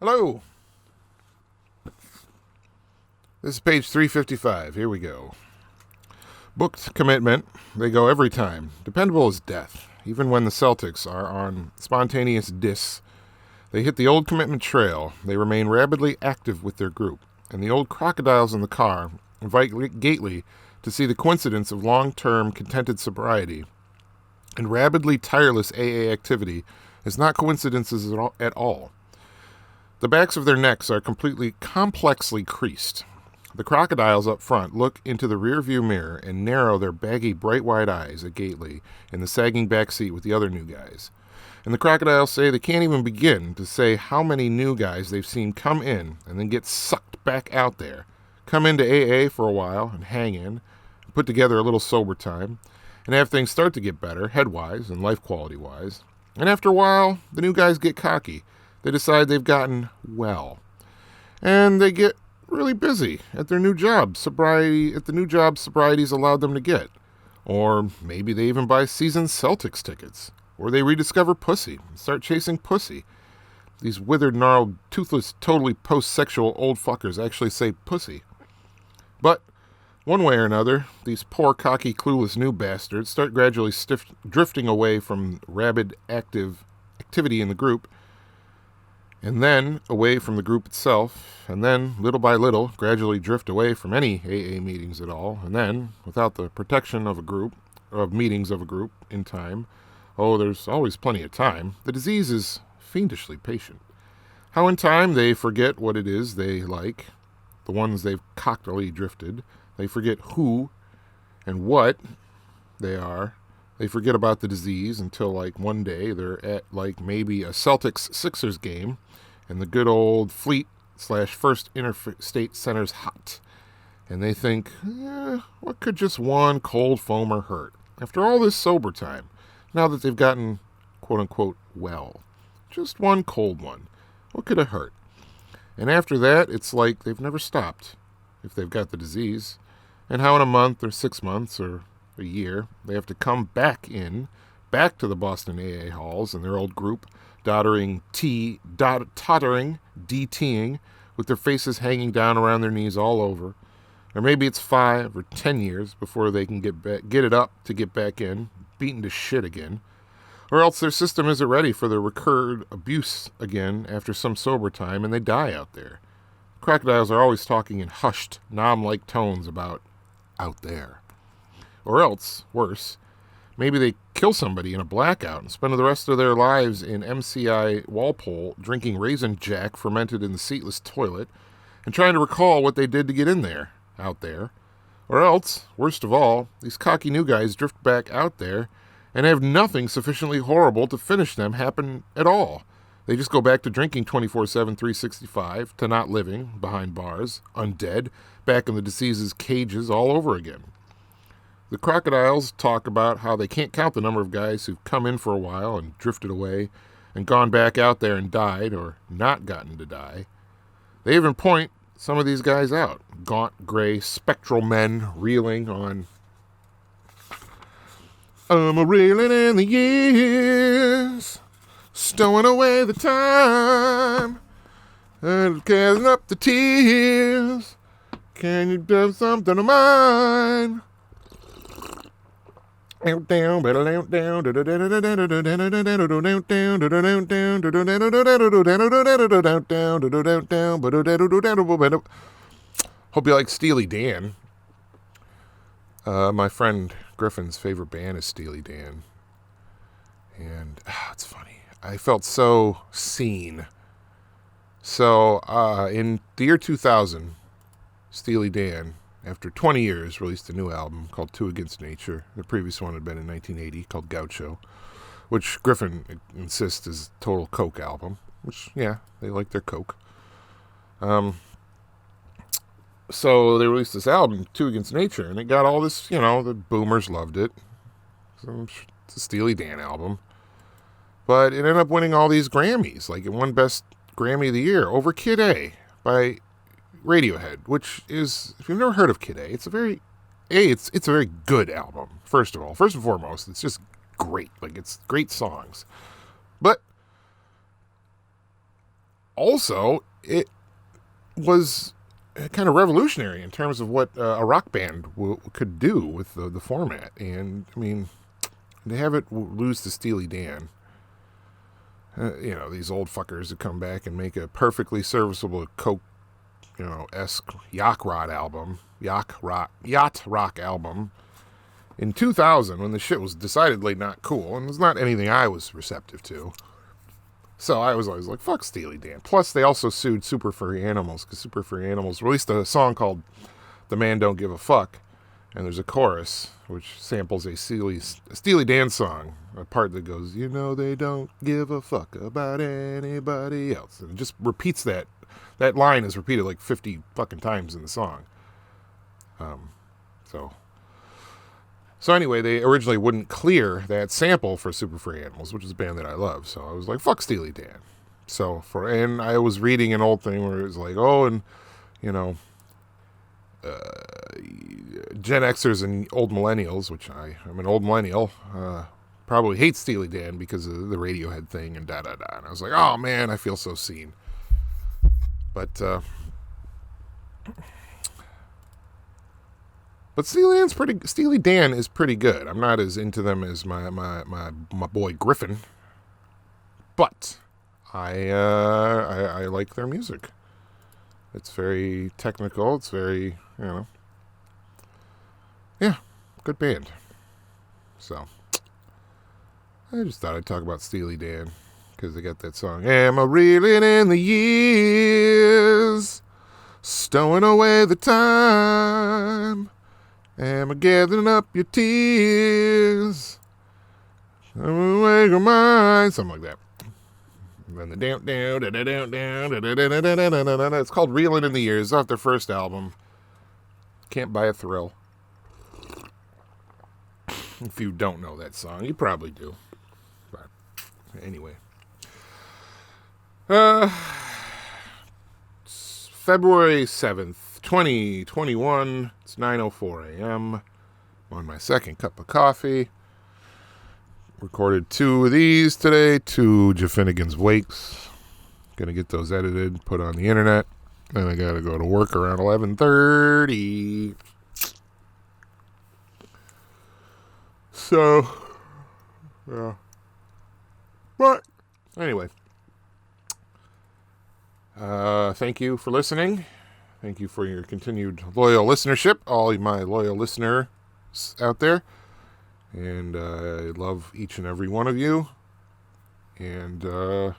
Hello. This is page 355. Here we go. Booked commitment. They go every time. Dependable as death. Even when the Celtics are on spontaneous dis, they hit the old commitment trail. They remain rabidly active with their group. And the old crocodiles in the car invite Gately to see the coincidence of long-term contented sobriety and rabidly tireless AA activity is not coincidences at all. The backs of their necks are complexly creased. The crocodiles up front look into the rearview mirror and narrow their baggy, bright-wide eyes at Gately in the sagging back seat with the other new guys. And the crocodiles say they can't even begin to say how many new guys they've seen come in and then get sucked back out there, come into AA for a while and hang in, and put together a little sober time, and have things start to get better, head-wise and life quality-wise. And after a while, the new guys get cocky. They decide they've gotten well. And they get really busy at their new job. Sobriety's allowed them to get. Or maybe they even buy season Celtics tickets. Or they rediscover pussy and start chasing pussy. These withered, gnarled, toothless, totally post-sexual old fuckers actually say pussy. But one way or another, these poor, cocky, clueless new bastards start gradually drifting away from rabid activity in the group, and then away from the group itself, and then, little by little, gradually drift away from any AA meetings at all, and then, without the protection of meetings of a group in time, there's always plenty of time, the disease is fiendishly patient. How in time they forget what it is they like, the ones they've cockily drifted. They forget who and what they are. They forget about the disease until, one day they're at, maybe a Celtics-Sixers game, and the good old Fleet/First Interstate Center's hot. And they think, what could just one cold foamer hurt? After all this sober time, now that they've gotten, quote-unquote, well. Just one cold one. What could it hurt? And after that, it's like they've never stopped, if they've got the disease. And how in a month or 6 months or a year, they have to come back to the Boston AA halls and their old group, tottering, DTing, with their faces hanging down around their knees all over. Or maybe it's 5 or 10 years before they can get it up to get back in, beaten to shit again. Or else their system isn't ready for the recurred abuse again after some sober time and they die out there. Crocodiles are always talking in hushed, nom-like tones about out there. Or else, worse, maybe they kill somebody in a blackout and spend the rest of their lives in MCI Walpole drinking Raisin Jack fermented in the seatless toilet and trying to recall what they did to get in there, out there. Or else, worst of all, these cocky new guys drift back out there and have nothing sufficiently horrible to finish them happen at all. They just go back to drinking 24/7, 365, to not living, behind bars, undead, back in the disease's cages all over again. The crocodiles talk about how they can't count the number of guys who've come in for a while and drifted away and gone back out there and died or not gotten to die. They even point some of these guys out. Gaunt, gray, spectral men reeling on I'm a-reeling in the years, stowing away the time, and gathering up the tears. Can you do something of mine? Hope you like Steely Dan. My friend Griffin's favorite band is Steely Dan. And it's funny. I felt so seen. So in the year 2000, Steely Dan, after 20 years, released a new album called Two Against Nature. The previous one had been in 1980 called Gaucho, which Griffin insists is a total Coke album, which, yeah, they like their Coke. So they released this album, Two Against Nature, and it got all this, the boomers loved it. So it's a Steely Dan album. But it ended up winning all these Grammys. It won Best Grammy of the Year over Kid A by Radiohead, which is, if you've never heard of Kid A, it's a very good album, first of all. First and foremost, it's just great. It's great songs. But also, it was kind of revolutionary in terms of what a rock band could do with the format. And, I mean, to have it lose to Steely Dan, these old fuckers who come back and make a perfectly serviceable Coke, esque yacht rock album in 2000, when the shit was decidedly not cool and was not anything I was receptive to. So I was always like, fuck Steely Dan. Plus, they also sued Super Furry Animals, because Super Furry Animals released a song called The Man Don't Give a Fuck, and there's a chorus which samples a Steely Dan song, a part that goes, they don't give a fuck about anybody else. And it just repeats that. That line is repeated like 50 fucking times in the song. So anyway, they originally wouldn't clear that sample for Super Furry Animals, which is a band that I love. So I was like, fuck Steely Dan. And I was reading an old thing where it was like, Gen Xers and old millennials, which I'm an old millennial, probably hate Steely Dan because of the Radiohead thing and da-da-da. And I was like, oh man, I feel so seen. But Steely Dan is pretty good. I'm not as into them as my boy Griffin, but I like their music. It's very technical. It's very, good band. So I just thought I'd talk about Steely Dan because they got that song. Am I reeling in the years, stowing away the time? Am I gathering up your tears? I'm awake your mind. Something like that. And then the down. It's called Reeling in the Years. It's off their first album. Can't Buy a Thrill. If you don't know that song, you probably do. But anyway. It's February 7th, 2021. It's 9:04 a.m. I'm on my second cup of coffee. Recorded 2 of these today, 2 Jaffinnigan's Wakes. Gonna get those edited, put on the internet. Then I gotta go to work around 11:30. So, yeah. But, anyway. Thank you for listening. Thank you for your continued loyal listenership, all my loyal listeners out there. And I love each and every one of you. And,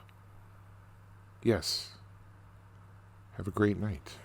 yes. Have a great night.